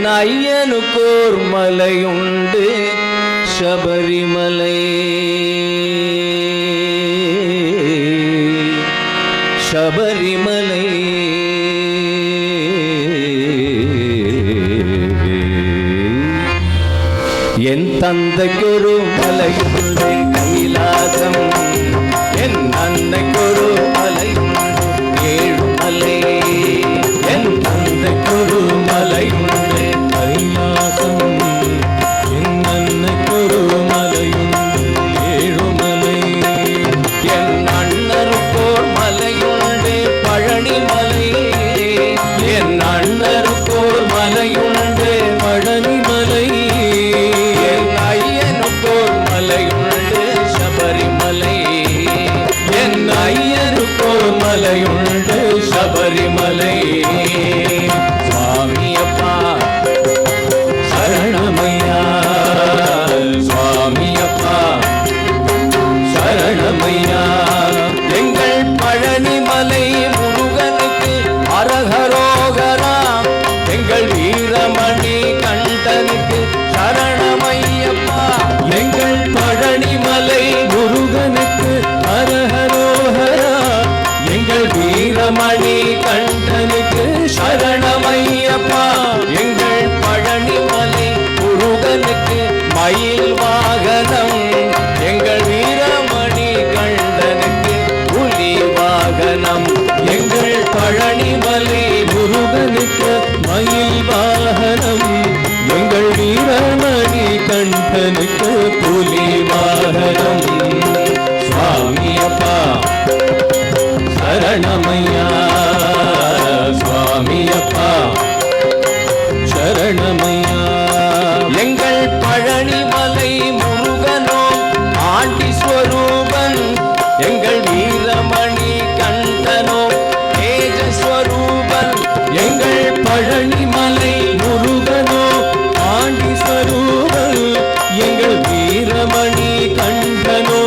என் ஐயனுக்கோர் மலையுண்டு சபரிமலை. சபரிமலை என் தந்தைக்கொரு மலையுண்டு கைலாசம், என் அன்னைக்கொரு மலையுண்டு ஏழுமலை. என் தந்தைக்கொரு மலையுண்டு கைலாசம், என் அன்னைக்கொரு மலையுண்டு ஏழுமலை. என் அண்ணருக்கோர் மலையுண்டு பழனிமலை, என் அண்ணருக்கோர் மலையுண்டு பழனிமலை. என் ஐயனுக்கோர் மலையுண்டு சபரிமலை, என் ஐயனுக்கோர் மலையுண்டு சபரிமலை. சுவாமியப்பா சரணமையா, சுவாமியப்பா சரணமையா. எங்கள் பழனிமலை முருகனுக்கு அரகரோகரா, எங்கள் வீரமணி கண்டனுக்கு சரணமையப்பா. எங்கள் பழனிமலை முருகனுக்கு அரகரோகரா, எங்கள் வீரமணி கண்டனுக்கு சரணமையப்பா. எங்கள் பழனிமலை முருகனுக்கு மயில் வாகனம், எங்கள் வீரமணி கண்டனுக்கு புலி வாகனம். எங்கள் பழனிமலை முருகனுக்கு மயில் வாகனம், எங்கள் வீரமணி கண்டனுக்கு புலி வாகனம். சுவாமியப்பா சரணமையா, சுவாமியப்பா சரணமையா. எங்கள் பழனிமலை முருகனோ ஆண்டிஸ்வரூபன், எங்கள் வீரமணி கண்டனோ தேஜஸ்வரூபன். எங்கள் பழனிமலை முருகனோ ஆண்டிஸ்வரூபன், எங்கள் வீரமணி கண்டனோ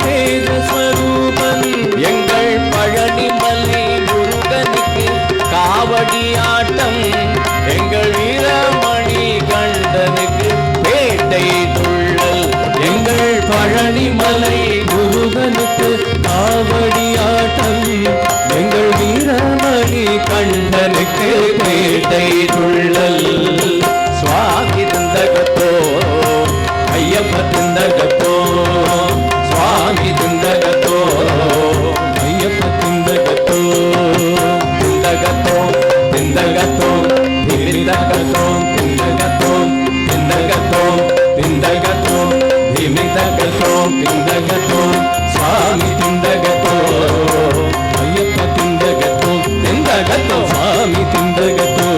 தேஜஸ்வரூபன். எங்கள் பழனிமலை முருகனுக்கு காவடி ஆட்டம், எங்கள் வீரமணி கண்டனுக்கு பேட்டை துள்ளல். எங்கள் பழனிமலை முருகனுக்கு காவடி ஆட்டம், எங்கள் வீரமணி கண்டனுக்கு பேட்டை துள்ளல். சுவாமி திந்தகத்தோ ஐயப்ப திந்தகத்தோ, சுவாமி திந்தகத்தோ ஐயப்ப திந்தகத்தோ. திந்தகத்தோ திந்தகத்தோ திமிதகத்தோ திந்தகத்தோ திந்தகத்தோ திந்தகத்தோ திமிதகத்தோ திந்தகத்தோ. சுவாமி திந்தகத்தோ ஐயப்ப திந்தகத்தோ திந்தகத்தோ, சுவாமி திந்தகத்தோ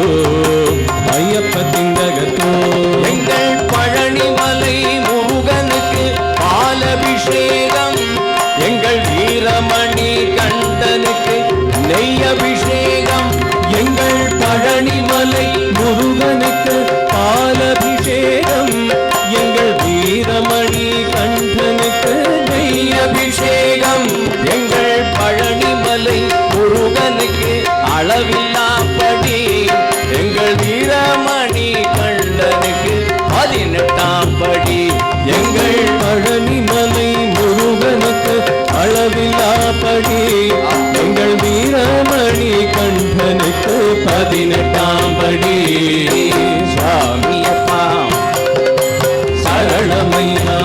ஐயப்ப திந்தகத்தோ. எங்கள் பழனிமலை முருகனுக்கு பாலபிஷேகம், எங்கள் வீரமணி கண்டனுக்கு நெய் அபிஷேகம். எங்கள் பழனிமலை முருகனுக்கு பாலபிஷேகம், எங்கள் வீரமணி கண்டனுக்கு நெய் அபிஷேகம். எங்கள் பழனிமலை முருகனுக்கு அளவில்லாப்படி, எங்கள் வீரமணி கண்டனுக்கு 18ஆம் படி. எங்கள் பழனிமலை முருகனுக்கு அளவில்லாப்படி, எங்கள் வீரமணி கண்டனுக்கு 18ஆம் படி. சுவாமியப்பா சரணமையா,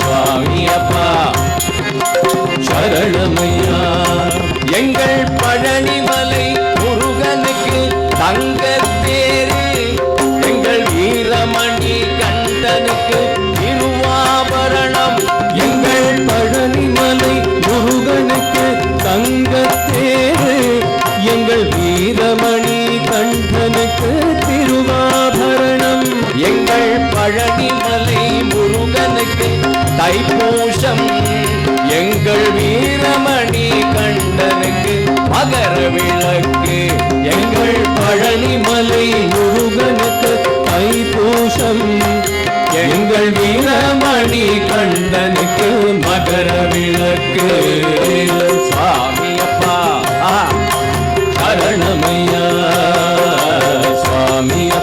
சுவாமியப்பா சரணமையா. எங்கள் பழனிமலை முருகனுக்கு தங்கத்தேரு, எங்கள் வீரமணி கண்டனுக்கு திருவாபரணம். எங்கள் பழனிமலை முருகனுக்கு தங்கத்தேரு, எங்கள் வீரமணி கண்டனுக்கு திருவாபரணம். எங்கள் பழனிமலை முருகனுக்கு தைப்பூசம், எங்கள் வீரமணி கண்டனுக்கு மகர விளக்கு. எங்கள் பழனிமலை முருகனுக்கு தைப்பூசம், எங்கள் வீரமணி கண்டனுக்கு மகர விளக்கு. சுவாமியப்பா சரணமையா, சுவாமியா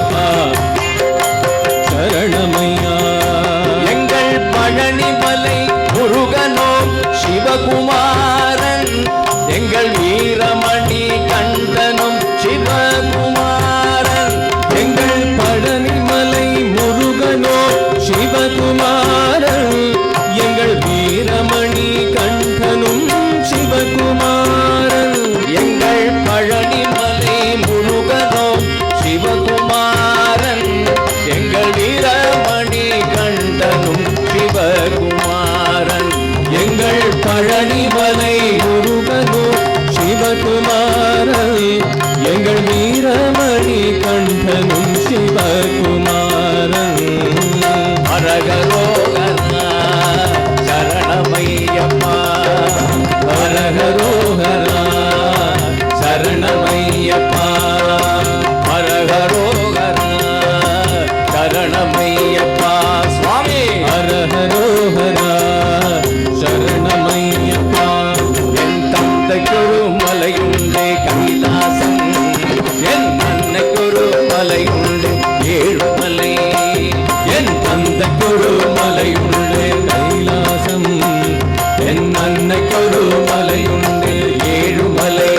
சரணமையப்பா ஹரஹரோஹரா சரணமையப்பா சுவாமி ஹரஹரோஹரா சரணமையப்பா என் தந்தைக்கொரு மலையுண்டே கைலாசம் என் அன்னைக்கொரு மலையுண்டு ஏழுமலை என் தந்தைக்கொரு மலையுண்டு கைலாசம் என் அன்னைக்கொரு மலையுண்டு ஏழுமலை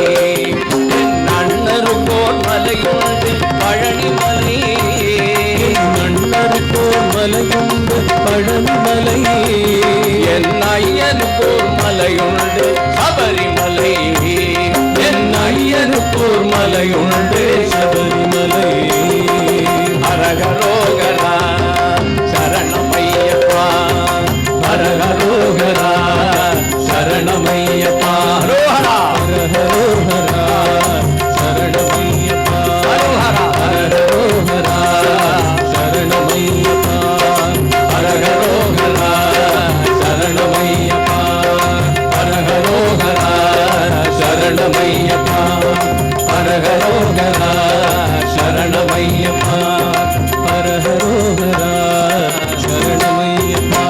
என் அண்ணருக்கோர் மலையுண்டு பழனிமலை என் அண்ணருக்கோர் மலையுண்டு பழனிமலை என் ஐயனுக்கோர் மலையுண்டு சபரிமலை என் ஐயனுக்கோர் மலையுண்டு சபரிமலை ஹரஹரோகரா சரணமையப்பா ஹரஹரோகரா சரணமையப்பா ஹரோஹரா ஹரஹரோஹரா சரணமையப்பா ஹரோஹரா ஹரஹரோஹரா சரணமையப்பா ஹரஹரோஹரா சரணமையப்பா ஹரஹரோஹரா சரணமையப்பா ஹரஹரோஹரா சரணமையப்பா ஹரஹரோஹரா சரணமையப்பா.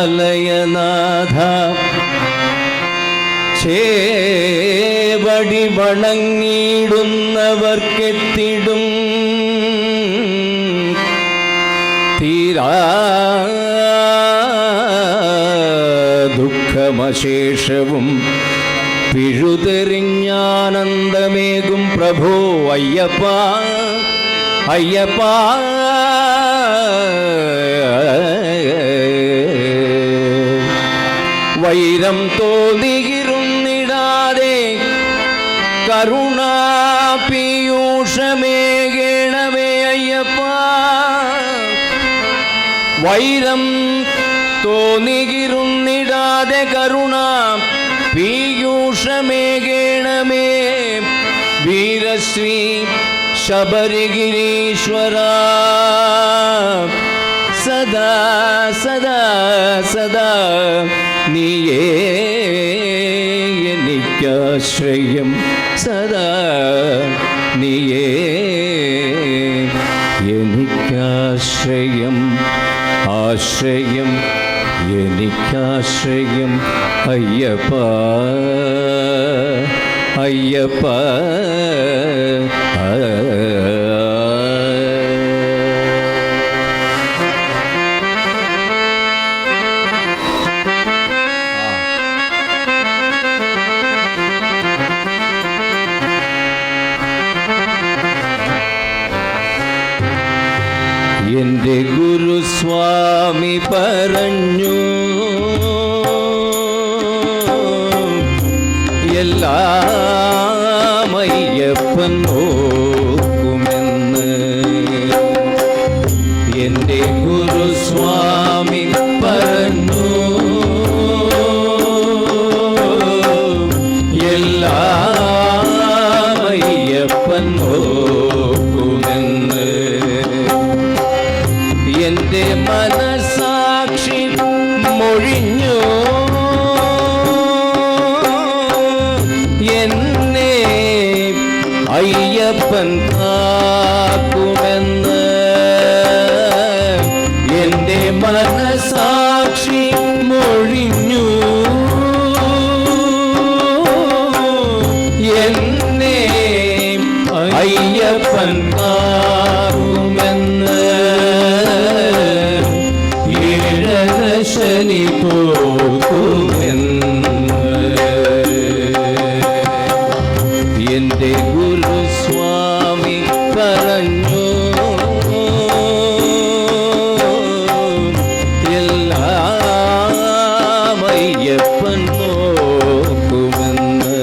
കാരുണ്യാലയനാഥ ചേവടി വണങ്ങിടുന്നവർക്കെത്തിടും തീരാ ദുഃഖമശേഷവും പിഴുതെറിഞ്ഞാനന്ദമേകും പ്രഭോ അയ്യപ്പ അയ്യപ്പ വൈരം തോന്നിയിരുന്നിടാതെ കരുണാപീയൂഷമേകേണമേ അയ്യപ്പ വൈരം തോന്നിയിരുന്നിടാതെ കരുണാ പീയൂഷമേകേണമേ വീരശ്രീ ശബരിഗിരീശ്വര സദാ സദാ സദാ നീയേ എനിക്കാശ്രയം സദാ നീയേ എനിക്കാശ്രയം ആശ്രയം എനിക്കാശ്രയം അയ്യപ്പ അയ്യപ്പ എൻ്റെ ഗുരുസ്വാമി പറഞ്ഞു എല്ലാം അയ്യപ്പൻ നോക്കുമെന്ന് എൻ്റെ ഗുരുസ്വാമി പറഞ്ഞു എല്ലാം അയ്യപ്പൻ നോക്കുമെന്ന് എൻ്റെ മനസാക്ഷി പറഞ്ഞു എല്ലാം അയ്യപ്പൻ നോക്കുമെന്ന്.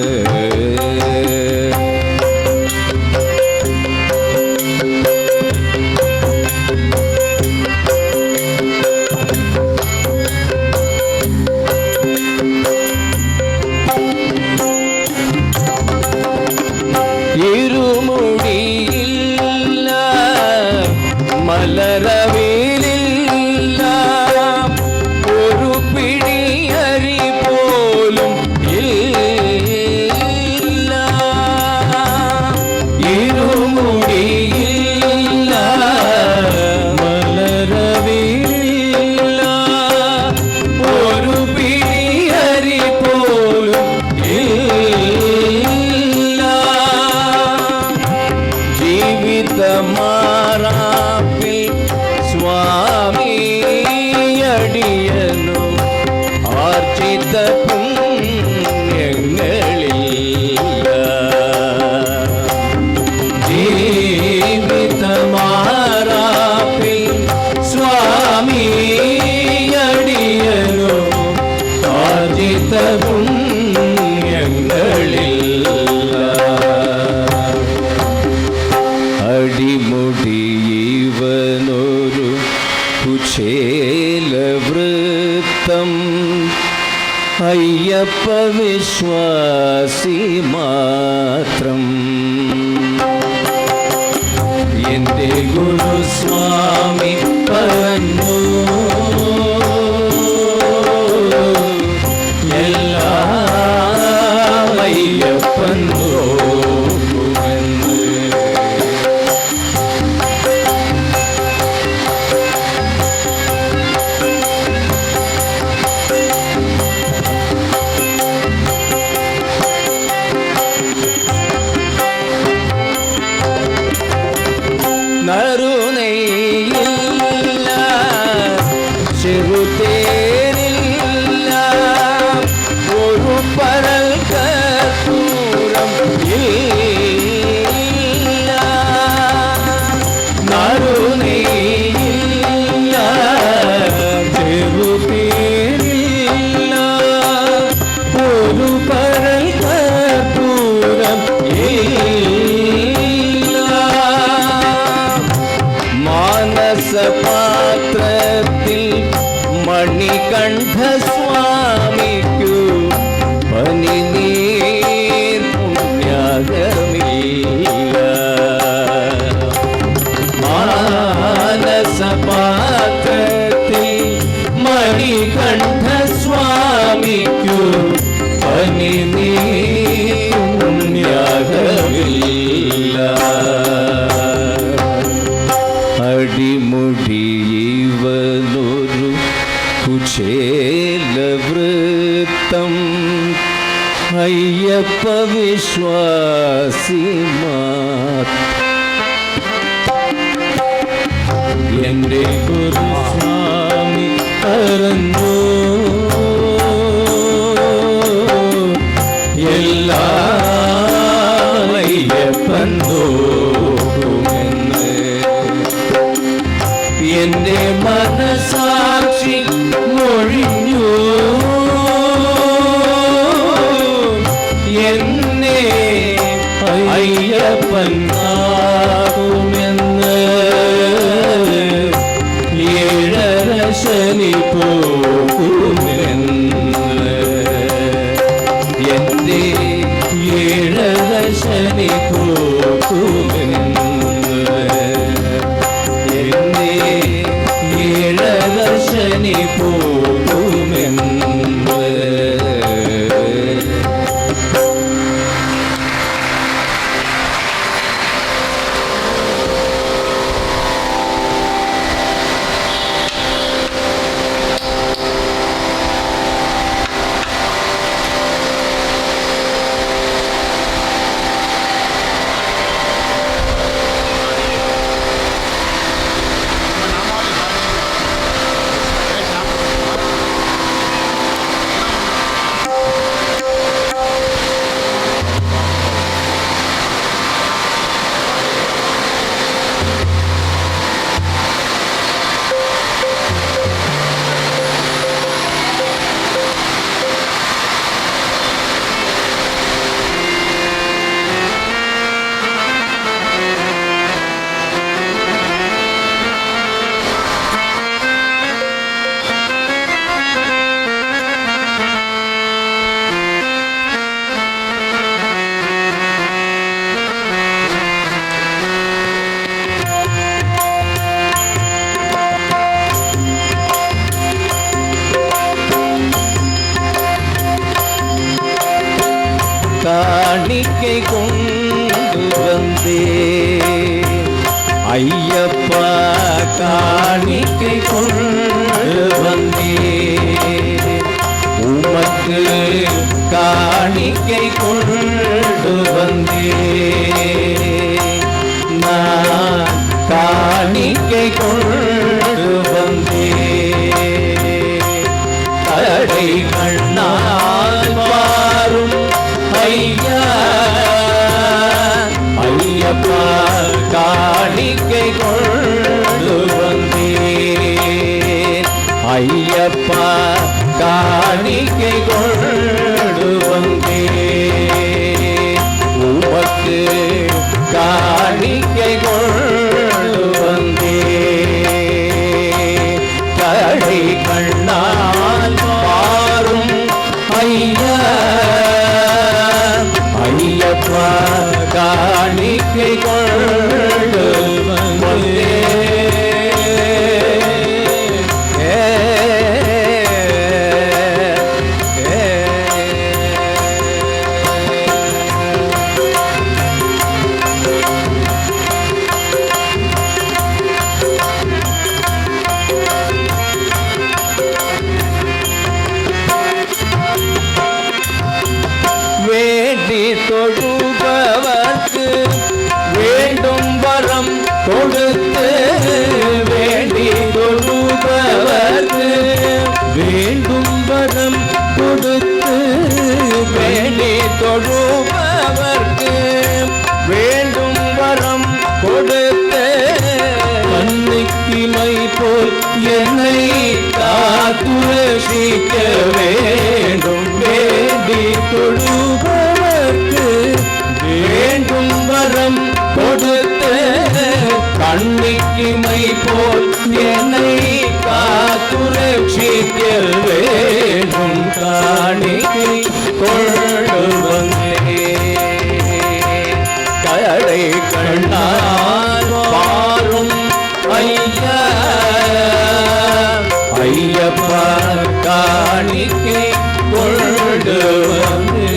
ഇരുമുടിയില്ല മലരവേലില്ല ഒരു പിടിയരി പോലും ഇല്ല. ഇരുമുടിയില്ല മലരവേലില്ല ഒരു പിടിയരി പോലും ഇല്ല. ജീവിതമാറാപ്പിൽ സ്വാമിയടിയനു ആർജിത പുണ്യങ്ങളില്ല. ജീവിതമാറാപ്പിൽ സ്വാമിയടിയനു ആർജിത പുണ്യങ്ങളില്ല. അടിമുടിയവനൊരു കുചേലവൃത്തം അയ്യപ്പ വിശ്വാസി മാത്രം. എന്റെ ഗുരുസ്വാമി പറഞ്ഞു എല്ലാം അയ്യപ്പൻ നോക്കുമെന്ന്. നറുനെയ്യില്ല ചെറുതേനില്ല ഒരു പരൽ കർപ്പൂരം ഇല്ല. നറുനെയ്യില്ല ചെറുതേനില്ല ഒരു പരൽ കർപ്പൂരം ഇല്ല. മാനസപാത്രത്തിൽ മണികണ്ഠ സ്വാമിക്കു പനിനീർ പുണ്യകമില്ല. മാനസപാത്രത്തിൽ മണികണ്ഠ സ്വാമിക്കു പനിനീർ പുണ്യകമില്ല. അടിമുടിയവനൊരു കുചേലവൃത്തം അയ്യപ്പ വിശ്വാസി മാത്രം. എന്റെ ഗുരുസ്വാമി പറഞ്ഞു എല്ലാം അയ്യപ്പൻ നോക്കുമെന്ന്. എന്റെ മനസാക്ഷി മൊഴിഞ്ഞു എന്നെ അയ്യപ്പൻ ആകുമെന്ന്. ഏഴര ശനി പോകുമെന്ന്. എന്റെ ഏഴര ശനി പോകുമെന്ന്. എന്നെ காணிக்கை கொண்டு வந்தே ஐயப்பா காணிக்கை கொண்டு வந்தே உமக்கு காணிக்கை கொண்டு வந்தே நான் காணிக்கை கொண்டு வந்தே கடை கண்ணால் பாரும் ஐயா ஐயப்பா காணிக்கை கொண்டு வந்தே ஐயப்பா காணிக்கை கொண்டு வந்தே உமக்கு காணிக்கை கொண்டு வந்தே கடை கண்ணால் பாரும் ஐயா ஐயப்பா காணிக்கை கொண்டு வந்தே வேண்டி தொழுபவர்க்கு வேண்டும் வரம் கொடுத்து வேண்டி தொழுபவர்க்கு வேண்டும் வரம் கொடுத்து வேண்டி தொழுபவர்க்கு வேண்டும் வரம் கொடுத்து கண்ணிக்கிமை போல் என்னை காத்துரட்சிக்க வேண்டும் வேண்டி தொழுபவர்க்கு வேண்டும் வரம் கொடுத்து கண்ணிக்கிமை போல் என்னை காத்துரட்சிக்க வேண்டும் காணிக்கை கொண்டு வந்தே கடை கண்ணால் பாரும் ஐயா ஐயப்பா காணிக்கை கொண்டு வந்தே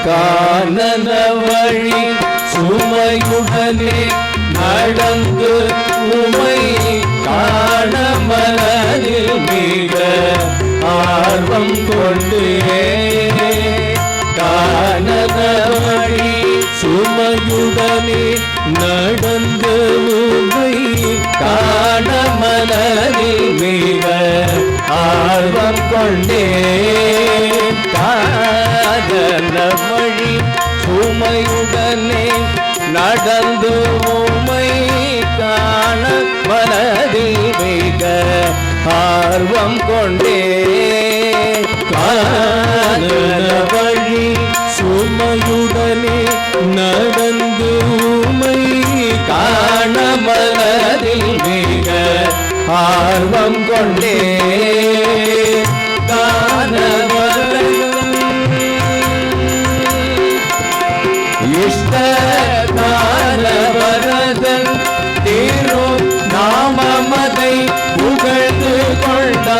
கானன வழி சுமையுடனே நடந்து உமை காண மனதில் மிக ஆர்வம் கொண்டு கானன வழி சுமையுடனே நடந்து உமை காண மனதில் மிக ஆர்வம் கொண்டே கானன வழி சுமையுடனே நடந்து உமை காண மனதில் மிக ஆர்வம் கொண்டே கானன வழி சுமையுடனே நடந்து உமை காண மனதில் மிக ஆர்வம் கொண்டே இஷ்டகாரவரதன் தீரோ நாமமதை புகழ்ந்து கொண்டானந்தமுடன்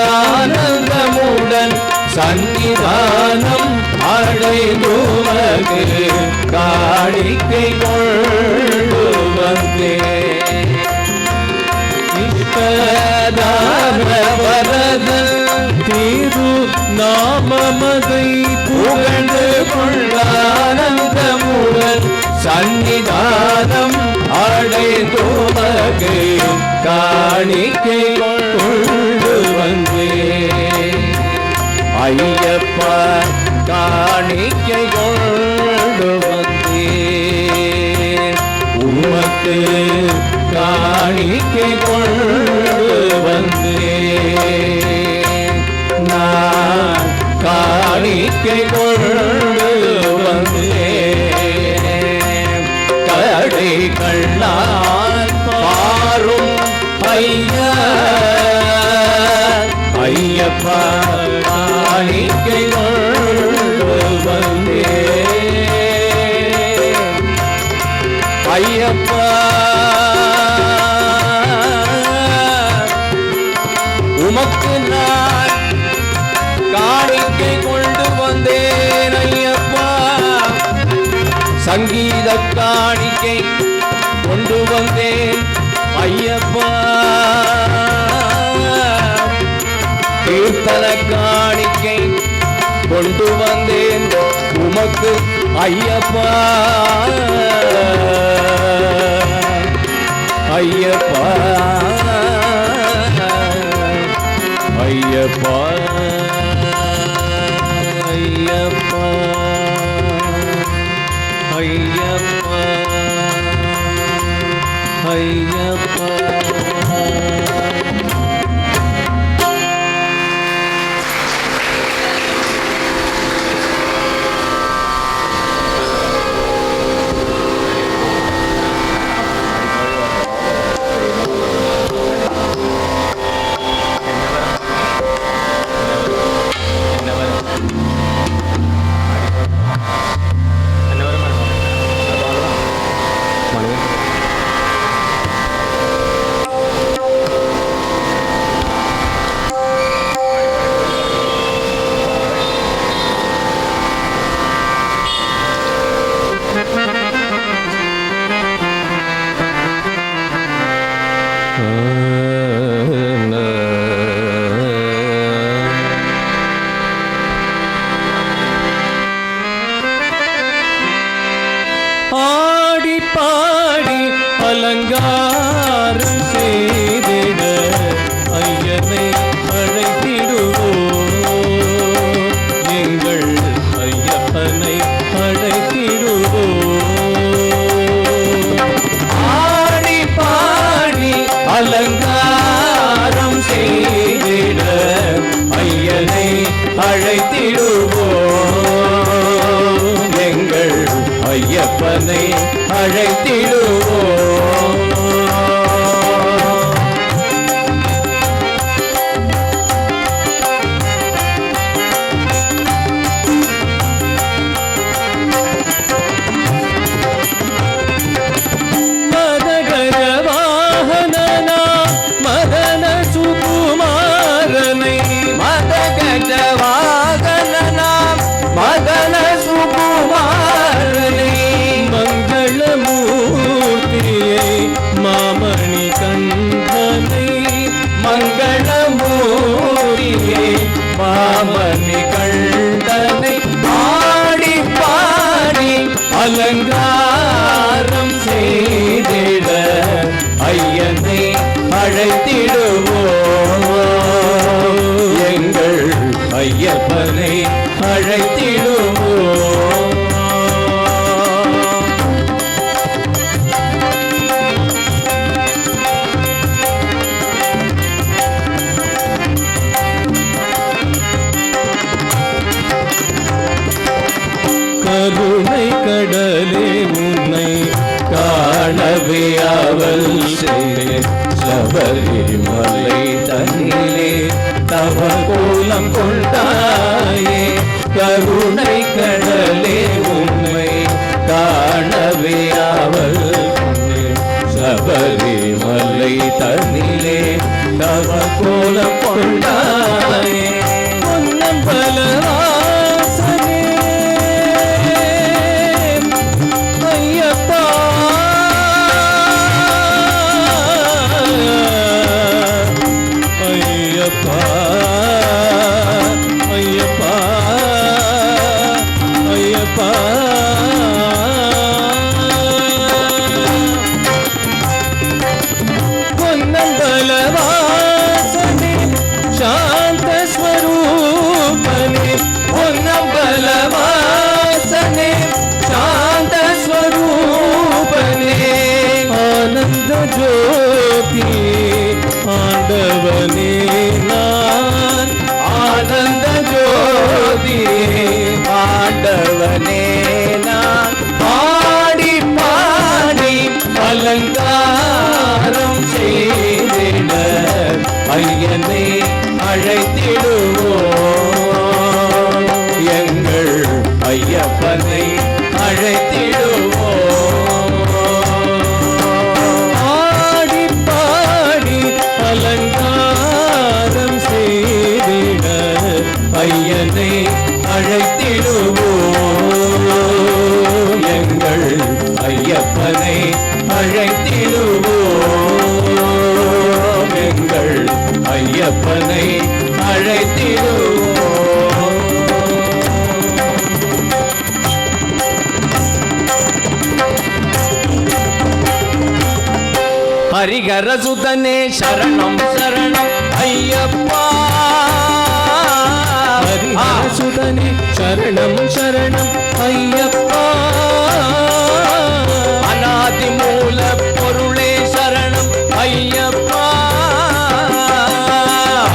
சன்னிதானம் அடைந்துமது காணிக்கை கொண்டு வந்தே இஷ்டகாரவரதன் தீரு நாமமதை புகழ்ந்து கொண்டானந்தமுடன் சன்னிதானம் அடைந்துமது காணிக்கை கொண்டு வந்தே ஐயப்பா காணிக்கை கொண்டு வந்தே உமக்கு காணிக்கை கொண்டு வந்தே நான் காணிக்கை கொண்டு வந்தே கடை கண்ணால் பாரும் ஐயா ஐயப்பா காணிக்கை கொண்டு வந்தேன் ஐயப்பா உமக்கு நான் காணிக்கை கொண்டு வந்தேன் ஐயப்பா சங்கீத காணிக்கை கொண்டு வந்தேன் ஐயப்பா கீர்த்தன காணிக்கை கொண்டு வந்தேன் உமக்கு ஐயப்பா ஐயப்பா ஐயப்பா ஐயப்பா ஐயப்பா ஐயப்பா ஆடி பாடி அலங்காரம் செய்திட ஐயனை அழைத்திடுவோம் எங்கள் ஐயப்பனை அழைத்திடுவோம் ஆடி பாடி அலங்காரம் செய்திட ஐயனை அழைத்திடுவோம் எங்கள் ஐயப்பனை அழைத்திடுவோம் மதகர வாகனனா மதன சுகுமாரனை மதகஜ வாகனனா மதன சுகுமாரனை மங்களமூர்த்தியை மாமணி கண்டனை மங்களமூர்த்தியை மாமணி கண்டனை பாடி பாடி அலங்காரம் செய்திட ஐயனை அழைத்திடுவோம் எங்கள் ஐயப்பனை அழைத்திடுவோம் கருணை கடலே உன்னை காணவே அவள் செய்தேன் சபரிமலை தன்னிலே தவ கோலம் கொண்டாயே கருணை கடலே உன்னை காணவே அவள் சபரிமலை தன்னிலே தவ கோலம் கொண்டாயே பொன்னம்பல ஐயப்பா ஐயப்பனை அழைத்திடுவோம், எங்கள் ஐயப்பனை அழைத்திடுவோம், எங்கள் ஐயப்பனை அழைத்திடுவோம். ஹரிஹர சுதனே சரணம் சரணம் ஐயப்பா, ஹரிஹர சுதனே சரணம் சரணம் ஐயப்பா, அநாதி மூல பொருளே சரணம் ஐயப்பா,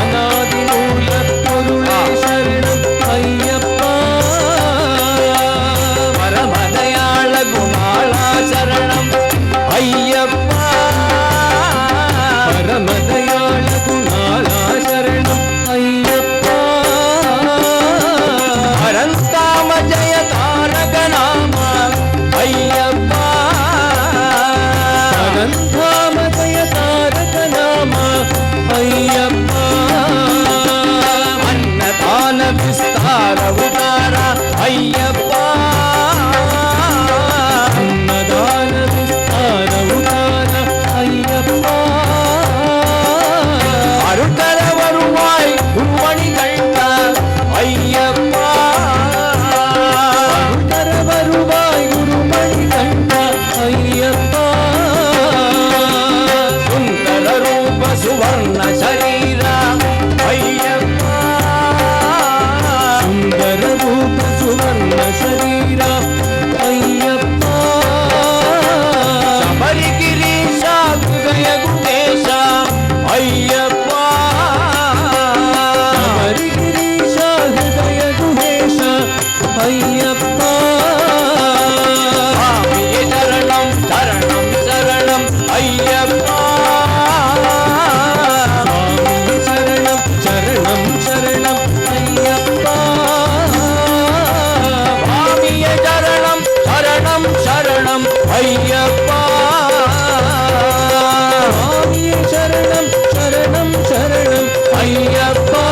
அநாதி மூல பொருளே சரணம் ஐயப்பா, பரமதயாள குணாளா சரணம் ஐயப்பா, பரமதயாள குணாளா சரணம் ஐயப்பா, பரந்தாம ஜய தாரக நாம ஐயப்பா, பரந்தாம ஜய தாரக நாம ஐயப்பா, அன்னதான விஸ்தார உதார ஐயப்பா, அன்னதான விஸ்தார உதார ஐயப்பா, அருள்தர வருவாய் உருவணி கண்ட ஐயப்பா, அருள்தர வருவாய் உருவணி கண்ட ஐயப்பா, சுந்தர ரூப சுவர்ண சரீர ஐயப்பா, சுந்தர ரூப சுவர்ண சரீர ஐயப்பா, சபரிகிரீஷ ஹృదய குணேஷ ஐயப்பா, சபரிகிரீஷ ஹృదய குணேஷ ஐயப்பா, சுவாமியே சரணம் சரணம் சரணம் ஐயப்பா, சுவாமியே சரணம் சரணம் சரணம் ஐயப்பா, சுவாமியே சரணம் சரணம் சரணம் ஐயப்பா, சுவாமியே சரணம் சரணம் சரணம் ஐயப்பா,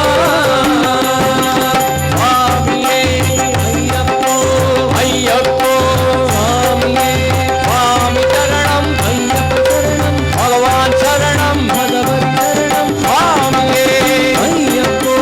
சுவாமியே ஐயப்போ ஐயப்போ, சுவாமியே சுவாமி சரணம் ஐயப்ப சரணம், பகவான் சரணம் பகவதி சரணம், சுவாமியே ஐயப்போ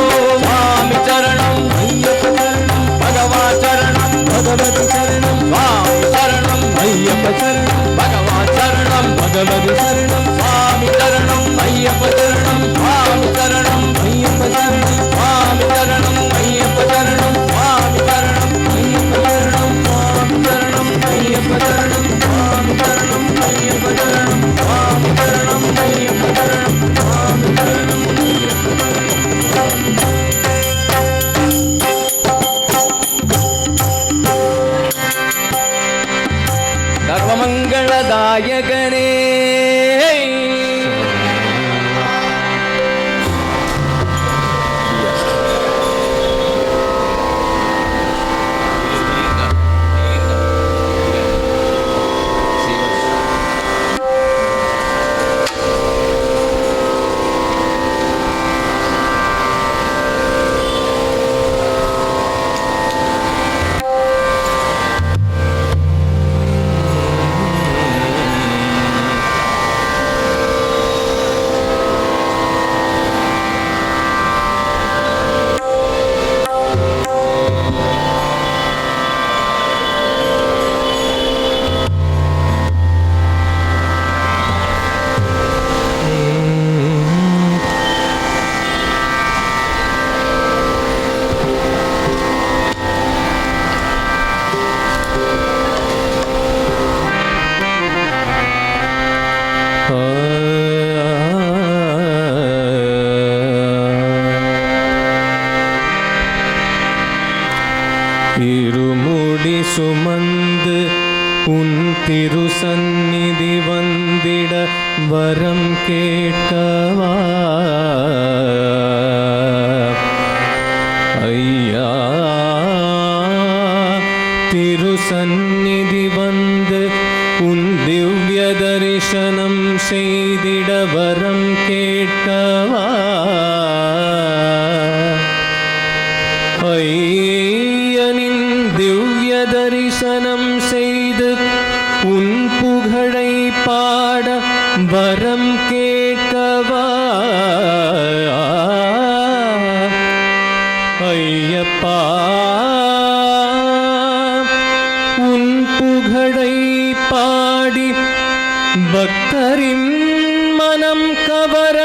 சுவாமி சரணம் ஐயப்ப சரணம், பகவான் சரணம் பகவதி சரணம், சுவாமி சரணம் ஐயப்ப சரணம், பகவான் சரணம் பகவதி சரணம், சுவாமி சரணம் ஐயப்ப சரணம், சுவாமி சரணம் ஐயப்ப சரணம், சுவாமி சரணம் ஐயப்ப சரணம், சுவாமி சரணம் ஐயப்ப சரணம், சுவாமி சரணம் ஐயப்ப சரணம், சுவாமி சரணம் ஐயப்ப சரணம், சுவாமி சரணம் ஐயப்ப சரணம், சுவாமி சரணம் சர்வமங்களதாயகனே இருமுடி சுமந்து உன் திருசந்நிதி வந்திட வரம் கேட்கவா ஐயா, திருசந்நிதி வந்து உன் திவ்ய தரிசனம் செய்திட வரம் கேட்கவா ஐயா, ஐயனின் திவ்ய தரிசனம் செய்து உன் புகழை பாட வரம் கேட்கவா ஐயப்பா. உன் புகழை பாடி பக்தரின் மனம் கவர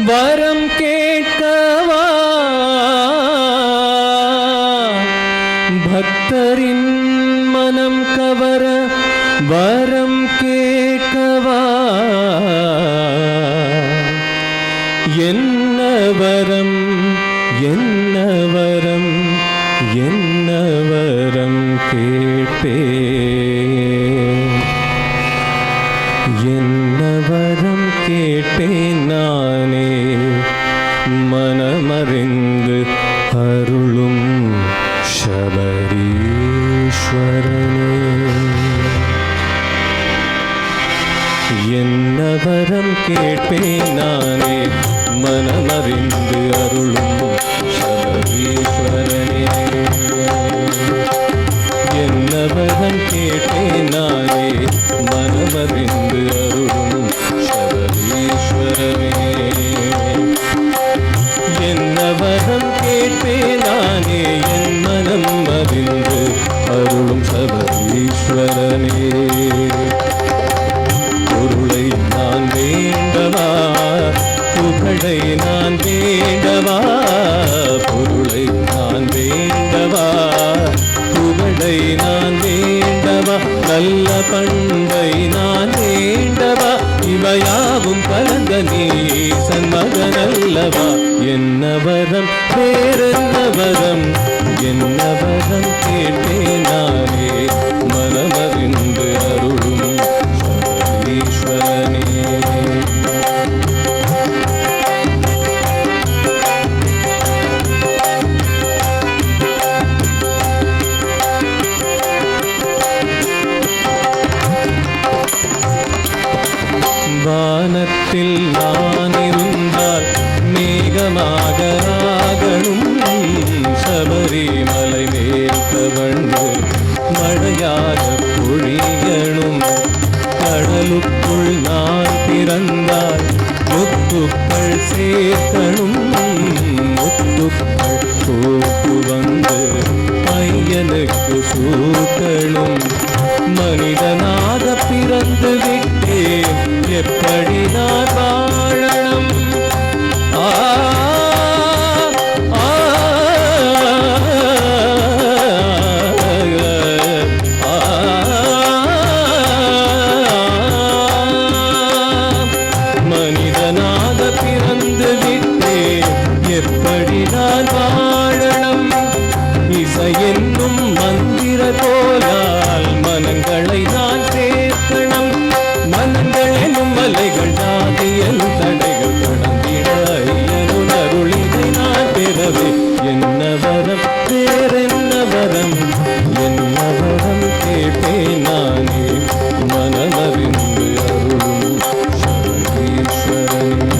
வரம் கேட்கவா பக்தரின் மனம் கவர வரம் கேட்கவா. என்ன வரம் என்ன வரம் என்ன வரம் கேட்பே என்ன வரம் கேட்பேன் நானே மனமறிந்து அருளும் சபரீஸ்வரனே. என்ன வரம் கேட்பேன் நானே மனமறிந்து அருளும் சபரீஸ்வரனே. என்ன வரம் கேட்பேன் நானே மனமறிந்து அருளும் சபரீஸ்வரனே. என்ன வரம் கேட்பேன் நானே என் மனம் அறிந்து அருளும் சபரீஸ்வரனே. பொருளை நான் வேண்டவா புகழை நான் வேண்டவா பொருளை நான் வேண்டவா புகழை நான் வேண்டவா நல்ல பண்பை நான் வேண்டவா இவையாவும் கலந்த நீ சன்மகனல்லவா. என்ன வரம் வேறென்ன வரம் என்ன வரம் கேட்டேன் நானே மனமறிந்து அருளும் ஈஸ்வரனே. வானத்தில் நான் இருந்தால் மேகமாக ஆகணும் சபரிமலை மேல் தவழ்ந்து மழையாக பொழியணும். கடலுக்குள் நான் பிறந்தால் முத்துக்கள் சேர்க்கணும் முத்துக்கள் போக்கு வந்து ஐயனுக்கு சூட்டணும். மனிதனாக பிறந்து விட்டேன் எப்படி நான் வாழணும். மனிதனாக பிறந்து விட்டேன் எப்படி நான் வாழணும். இசை என்னும் மந்திர கோலால் மனங்களை நான் சேர்க்கணும். மனங்கள் எனும் மலைகள் ஜாதியல் தடைகள் கடந்திட ஐயனும் அருளினை நான் பெறவே. என்ன வரம் வேறென்ன வரம் என்ன வரம் கேட்பேன் நானே மனமறிந்து அருளும் சபரீஸ்வரனே.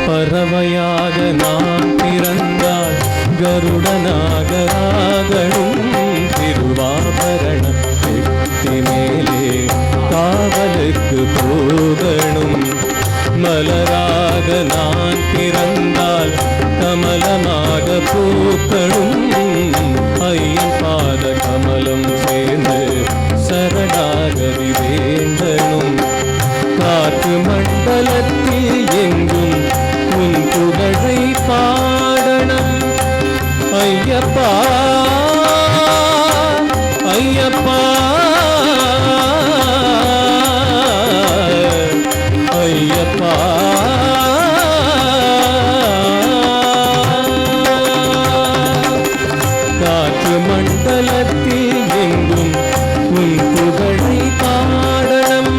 பறவையாக நான் பிறந்தால் கருடனாக ஆகணும். திருவாபரணம் பெட்டி மேலே காவலுக்கு போகணும். மலராக நான் பிறந்தால் கமலமாக பூக்கணும். ஐயன் பாத கமலம் சேர்ந்து சரணாகதி வேண்டணும். காற்று மண்டலத்தில் எங்கும் உன் புகழை பாடணும். ஐயப்பா ஐயப்பா ஐயப்பா. காற்று மண்டலத்தில் எங்கும் உன் புகழை பாடணும்.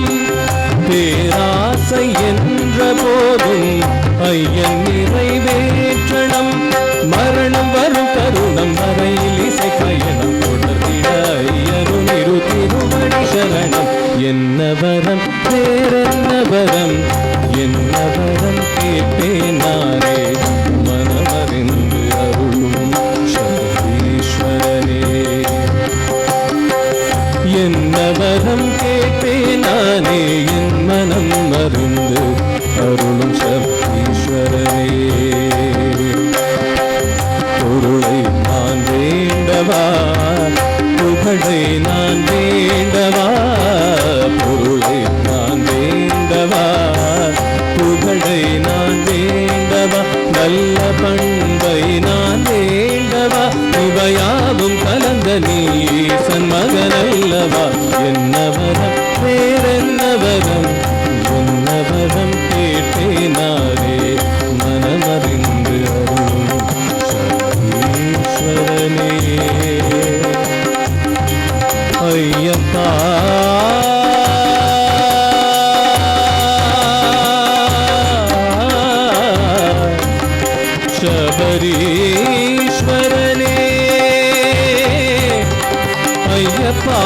பேராசை என்ற போதும் ஐயன் நிறைவேற்றணும். மரணம் வரும் தருணம் வரையில் புகழை நான் வேண்டவா, பொருளை நான் வேண்டவா, புகழை நான் வேண்டவா, நல்ல பண்பை நான் வேண்டவா, இவையாவும் கலந்த நீ சன்மகனல்லவா. என்னவரம் வேறென்னவரம், என்னவரம் கேட்டேனாரே, மனமறிந்து அருளும் ஈஸ்வரனே. ஐயப்பா ശബരീശ്വരനേ, അയ്യപ്പാ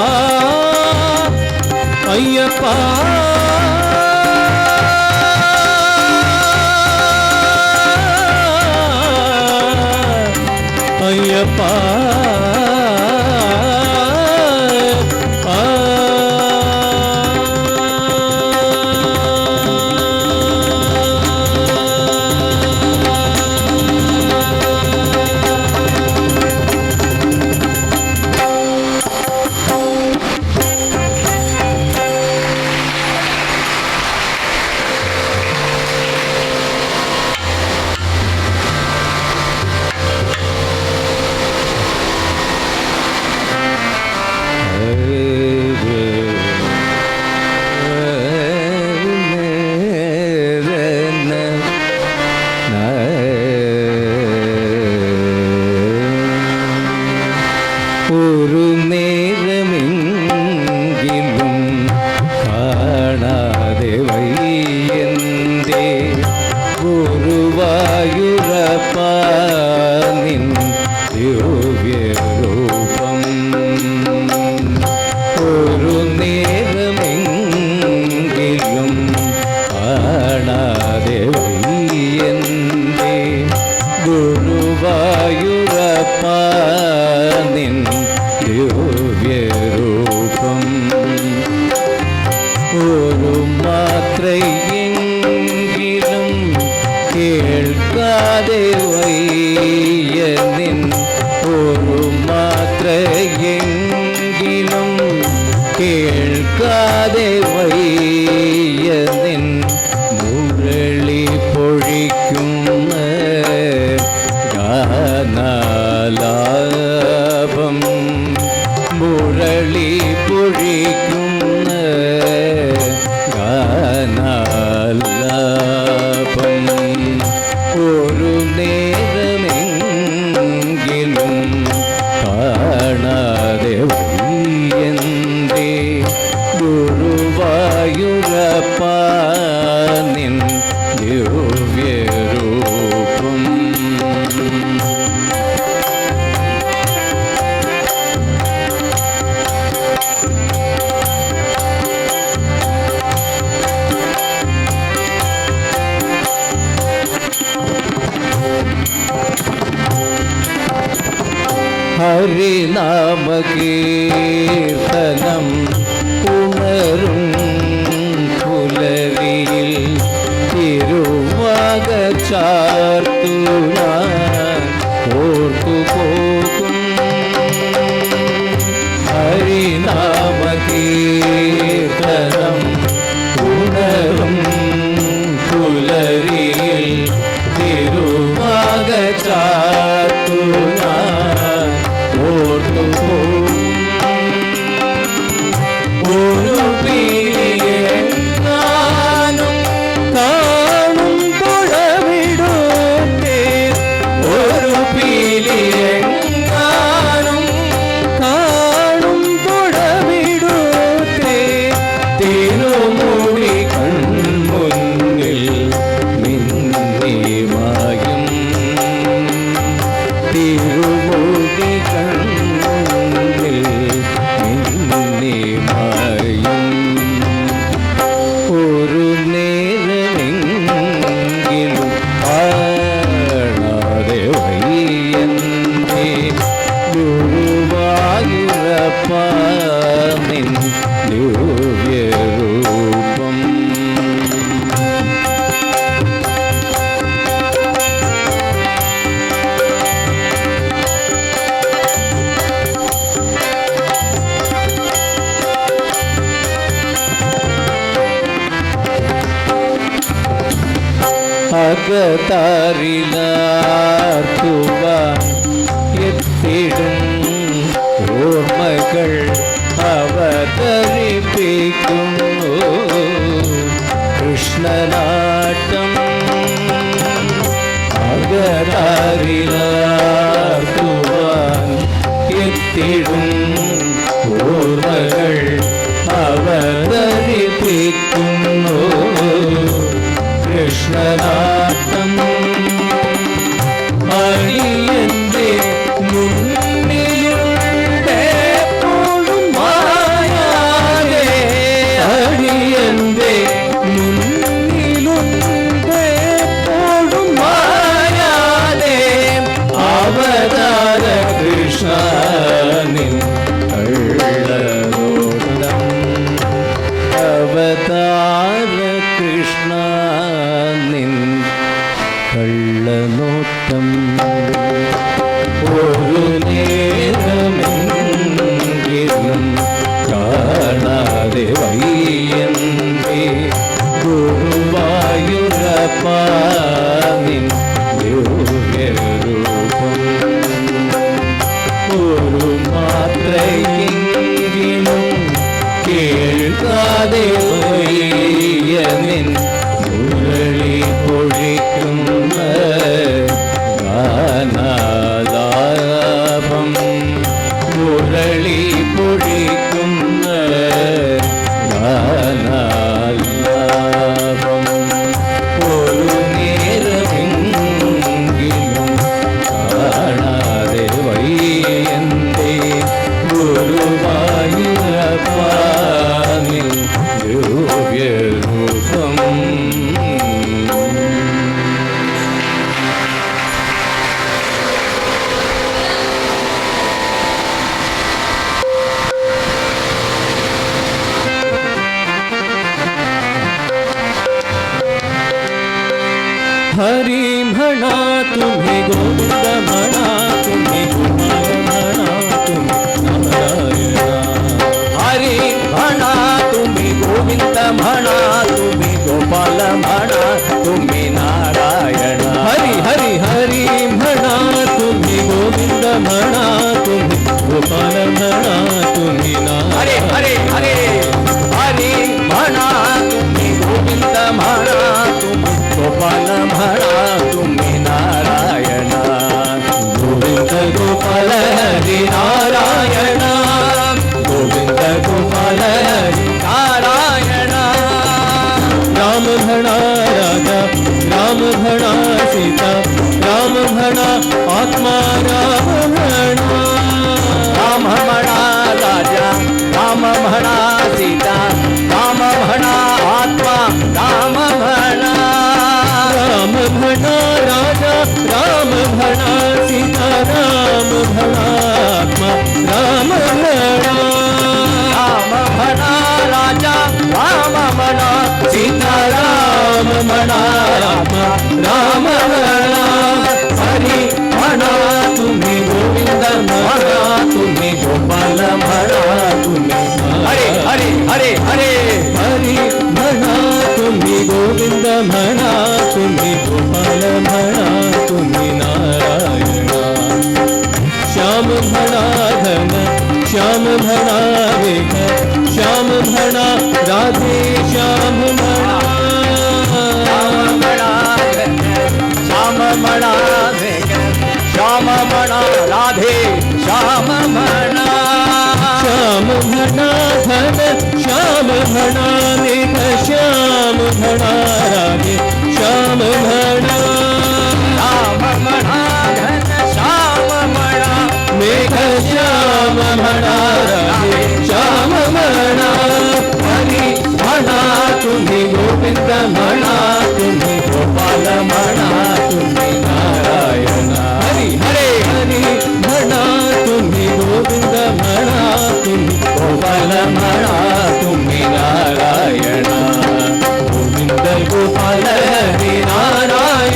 അയ്യപ്പാ അയ്യപ്പാ ഒരു നേരമെങ്കിലും കാണാതെ വയ്യന്തേ ഗുരുവായൂരപ്പ നിൻ ദിവ്യരൂപം. ഒരു നേരമെങ്കിലും കാണാതെ വയ്യന്തേ ഗുരുവായൂരപ്പ നിൻ ദിവ്യരൂപം. ഒരു മാത്രയെങ്കിലും കേൾക്കാതെ വയ്യ നിൻ, ഒരു മാത്രയെങ്കിലും കേൾക്കാതെ വയ്യ നിൻ മുരളി പൊഴിക്കുന്ന ഗാനാലാപം, മുരളി പൊഴിക്കുന്ന ഗാനാലാപം. ഒരു നേരമെങ്കിലും കാണാതെ വയ്യന്തേ ഗുരുവായൂരപ്പ നിൻ ദിവ്യരൂപം. ഹരിനാമകീർത്തനം ഉണരും പുലരിയിൽ തിരുവാകച്ചാർത്തു ഞാൻ ഓർത്തുപോകും. ഹരിനാമകീർത്തനം ഉണരും പുലരിയിൽ തിരുവാകച്ചാർത്തു ഞാൻ ഓർത്തുപോകും. ഒരു പിരിയെങ്ങാനും കാണും പുഴവിടും അകതാരിലാർത്തുവാൻ എത്തിടും ഓർമ്മകൾ അവതരിപ്പിക്കുന്നു കൃഷ്ണനാട്ടം. അകതാരിലാർത്തുവാൻ എത്തിടും ഓർമ്മകൾ അവതരിപ്പിക്കുന്നു കൃഷ്ണനാട്ടം. അടിയന്റെ മുന്നിലുണ്ടെപ്പോഴും മായാതെ, അടിയന്റെ മുന്നിലുണ്ടെപ്പോഴും മായാതെ അവതാര കൃഷ്ണ നിൻ കള്ളനോട്ടം. അവതാര കൃഷ്ണ നിൻ കള്ളനോട്ടം. ഒരു നേരമെങ്കിലും കാണാതെ വയ്യന്തേ ഗുരുവായൂരപ്പ നിൻ ദിവ്യരൂപം. ഒരു മാത്രയെങ്കിലും കേൾക്കാതെ വയ്യ നിൻ മുരളി പൊഴിക്കുന്ന ഗാനാലാപം. മുരളി പൊഴിക്കുന്ന ഗാനാലാപം. ഒരു നേരമെങ്കിലും കാണാതെ വയ്യന്തേ ഗുരുവായൂരപ്പ നിൻ ദിവ്യരൂപം. हरि म्हणा तुम्ही गोविंद म्हणा तुम्ही गोपाल म्हणा तुम्ही नारायणा. हरि म्हणा तुम्ही गोविंद म्हणा तुम्ही गोपाल म्हणा तुम्ही नारायण. हरि हरि हरि म्हणा तुम्ही गोविंद म्हणा तुम्ही गोपाल म्हणा तुम्ही नारायण. हरे हरे हरि म्हणा तुम्ही गोविंद म्हणा तुम्ही गोपाल म्हणा तुम्ही नारायण. गोविंद गोपाल हरी नारायण. गोविंद गोपाल हरी नारायण. राम म्हणा राजा राम म्हणा सीता राम म्हणा आत्मा राम म्हणा. राम म्हणा राजा राम म्हणा सीता राम म्हणा आत्मा राम म्हणा. राम म्हणा राजा राम म्हणा सीता राम म्हणा आत्मा राम म्हणा. राम म्हणा राजा राम म्हणा सीता राम म्हणा आत्मा राम म्हणा. हरी म्हणा तुम्ही गोविंद म्हणा तुम्ही गोपाल म्हणा तुम्ही. हरे हरे हरे हरे हरी म्हणा तुम्ही गोविंद म्हणा तुम्ही गोपाल म्हणा तुम्ही नारायण. श्याम म्हणा धन श्याम म्हणा वेग श्याम म्हणा राधे श्याम म्हणा. श्याम म्हणा वेग श्याम म्हणा राधे श्याम म्हणा. श्याम म्हणा धन श्याम म्हणा मेघ श्याम म्हणा राधे श्याम म्हणा. राम म्हणा धन श्याम म्हणा मेघ श्याम म्हणा राधे श्याम म्हणा. हरी म्हणा तुम्ही गोविंद म्हणा तुम्ही गोपाल म्हणा तुम्ही नारायण. हरी हरे हरी म्हणा तुम्ही गोविंद म्हणा तुम्ही गोपाल म्हणा तुम्ही नारायण. गोविंद गोपाल हरी नारायण.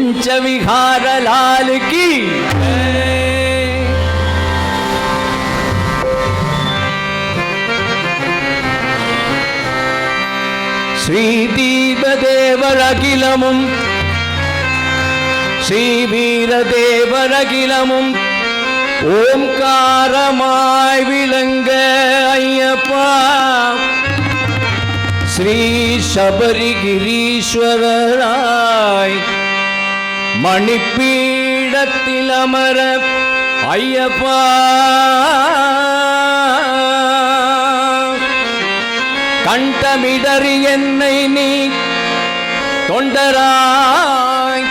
कुंज विहार लाल की श्री दीपदेवरगिलमुम श्री वीरदेवरगिलमुम ओंकारमाय विलंग अय्यप्पा श्री शबरिगिरीश्वरराय मणिपीडत्तिल अमर अय्यप्पा कंठमिडरि एन्नै नी தொண்டராய்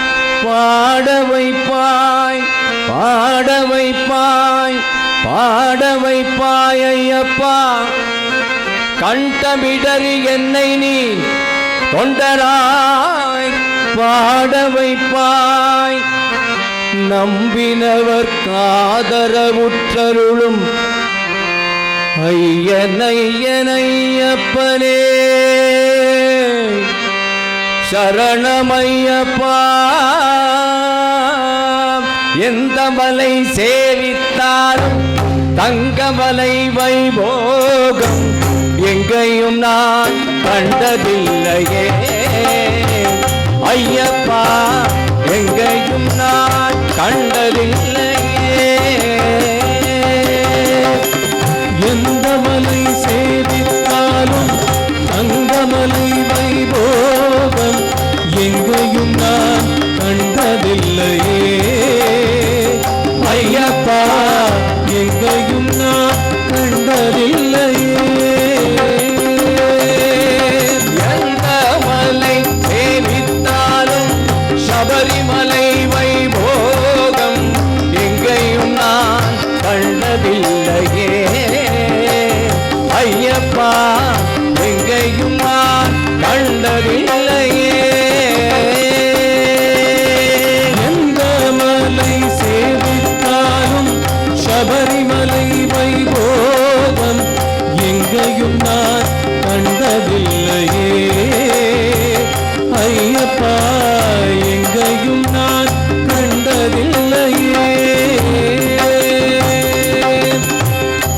பாட வைப்பாய் பாட வைப்பாய் பாட வைப்பாய் ஐயப்பா கண்டமிடறி என்னை நீ தொண்டராய் பாட வைப்பாய் நம்பினவர் காதரவுற்றருளும் ஐயனையனையப்பனே சரணமையப்பா எந்த மலை சேவித்தாலும் தங்கமலை வைபோகம் எங்கேயும் நான் கண்டதில்லையே ஐயப்பா எங்கேயும் நான் கண்டதில்லையே எந்த மலை சேவித்தாலும் தங்கமலை வைபோகம் எங்கேயும் நான் கண்டதில்லையே ஐயப்பா எங்கேயும் நான் கண்டதில்லையே எந்த மலை சேவித்தாலும் சபரிமலை வைபோகம் எங்கேயும் நான் கண்டதில்லையே ஐயப்பா எங்கேயும் நான் கண்டதில்லையே எந்த மலை சேவித்தாலும் சபரிமலை வைபோகம் எங்கேயும் நான் கண்டதில்லையே ஐயப்பா எங்கேயும் நான் கண்டதில்லையே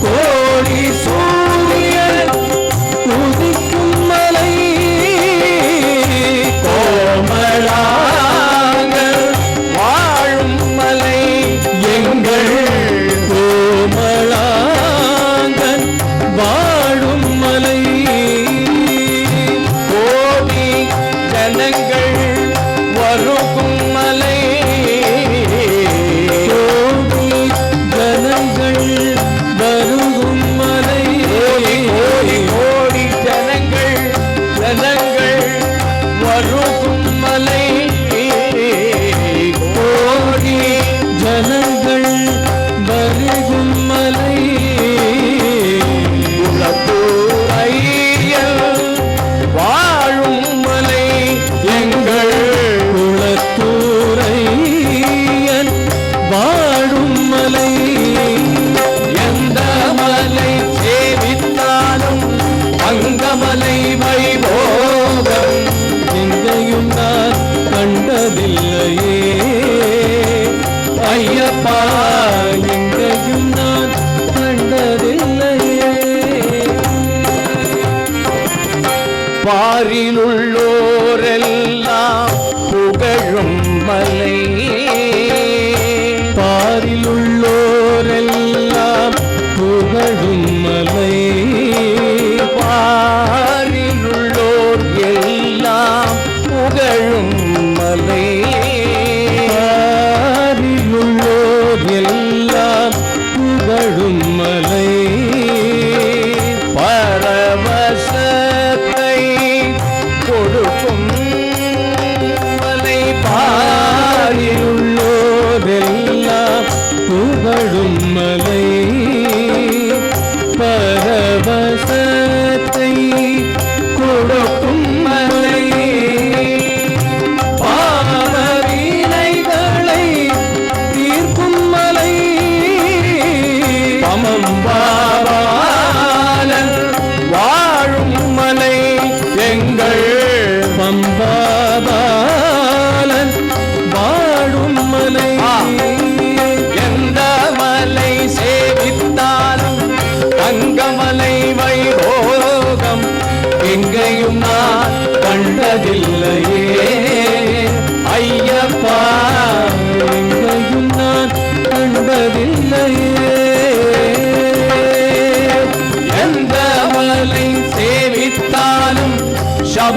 கோடி சூரியன் உதிக்கும் மலை கோமளாங்கள் வாழும் மலை எங்கள் கோமளாங்கன் வாழும் மலை கோடி ஜனங்கள் வருகும் மலை கோடி ஜனங்கள் வருகும் மலை கோடி கோடி ஜனங்கள் வருகும் மலை கோடி ஜனங்கள் வருகும் மலை குளத்தூரையில் வாழும் மலை எங்கள் குளத்தூரையன் வாழும் மலை எந்த மலை சேவித்தாலும் அங்கமலை வைபோகம் எங்கேயும் நான் கண்டதில்லையே ஐயப்பா எங்கேயும் நான் கண்டதில்லையே பாரிலுள்ளோரெல்லாம் புகழும் மலை பாரிலுள்ளோரெல்லாம் புகழும் மலை பாரிலுள்ளோர் எல்லாம் புகழும் மலை பாரிலுள்ளோர் எல்லாம் புகழும் மலை பரவசத்தை கொடுக்கும் மலை பாரிலுள்ளோரெல்லாம் புகழும் மலை பரவசத்தை கொடுக்கும் மலை பாவவினைகளை தீர்க்கும் மலை பம்பபாலன் வாழும் மலை எங்கள் பம்பபாலன்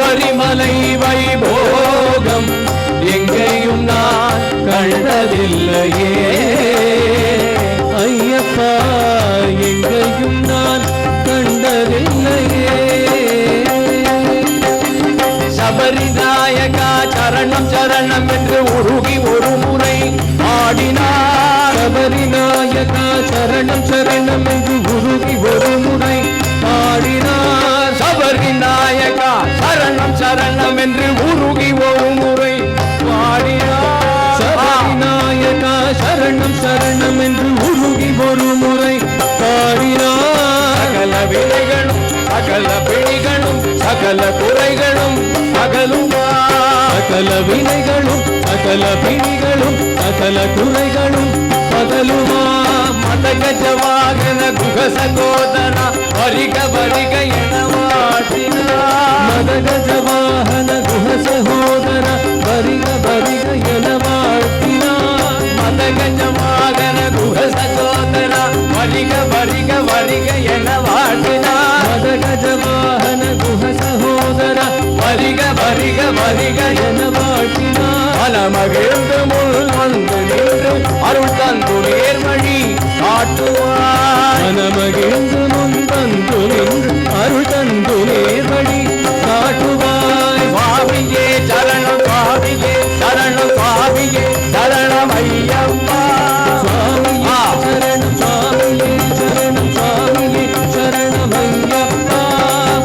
சபரிமலை வைபோகம் எங்கேயும் நான் கண்டதில்லையே ஐயப்பா எங்கேயும் நான் கண்டதில்லையே சபரிநாயகா சரணம் சரணம் என்று உருகி ஒரு முறை ஆடினார் சபரிநாயகா சரணம் சரணம் என்று உருகி ஒரு முறை ஆடினார் சபரிநாயகா சரணம் சரணம் என்று உருகி ஒரு முறை பாடினார் சபரிநாயகா சரணம் சரணம் என்று உருகி ஒரு முறை பாடினார் சகல வினைகளும் சகல பிணிகளும் சகல குறைகளும் அகலும் சகல வினைகளும் சகல பிணிகளும் சகல குறைகளும் அகலுமா மதகஜ வாகன குக சகோதரா வரிக வரிக என வாழ்த்தினார் மதகஜ வாகன குக சகோதரா வரிக வரிக என வாழ்த்தினார் மதகஜ வாகன குக சகோதரா வரிக வரிக வரிக என வாழ்த்தினார் மதகஜ வாகன குக சகோதரா வரிக வரிக வரிக என வாழ்த்தினார் மனமகிழ்ந்து முள் வந்து நின்று அருள் தந்து நேர்வழி காட்டுவார் மனமகிழ்ந்து முன் தந்து நின்று அருள் தந்து நேர்வழி காட்டுவாய் சுவாமியே சரணம் சுவாமியே சரணம் சுவாமியே சரணம் ஐயப்பா சுவாமியே சரணம் சுவாமியே சரணம் சுவாமியே சரணம் ஐயப்பா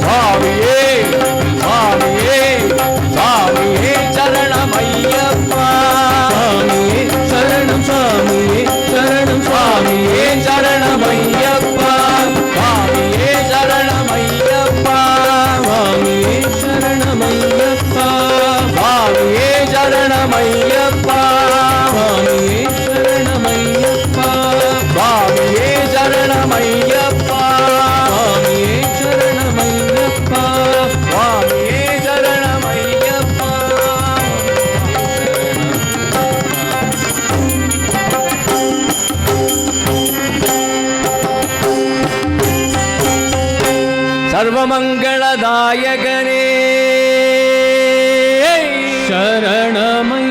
சுவாமியே சுவாமியே சுவாமியே சரணம் ஐயப்பா சுவாமியே சரணம் சுவாமியே சரணம் சுவாமியே சரணம் ஐயப்பா சுவாமியே சரணம் ஐயப்பா சுவாமியே சரணம் ஐயப்பா சுவாமியே சரணம் ஐயப்பா சுவாமியே சரணம் ஐயப்பா சுவாமியே சரணம் ஐயப்பா சுவாமியே சரணம் ஐயப்பா சுவாமியே சரணம் ஐயப்பா சர்வமங்களதாயகனே சரணமை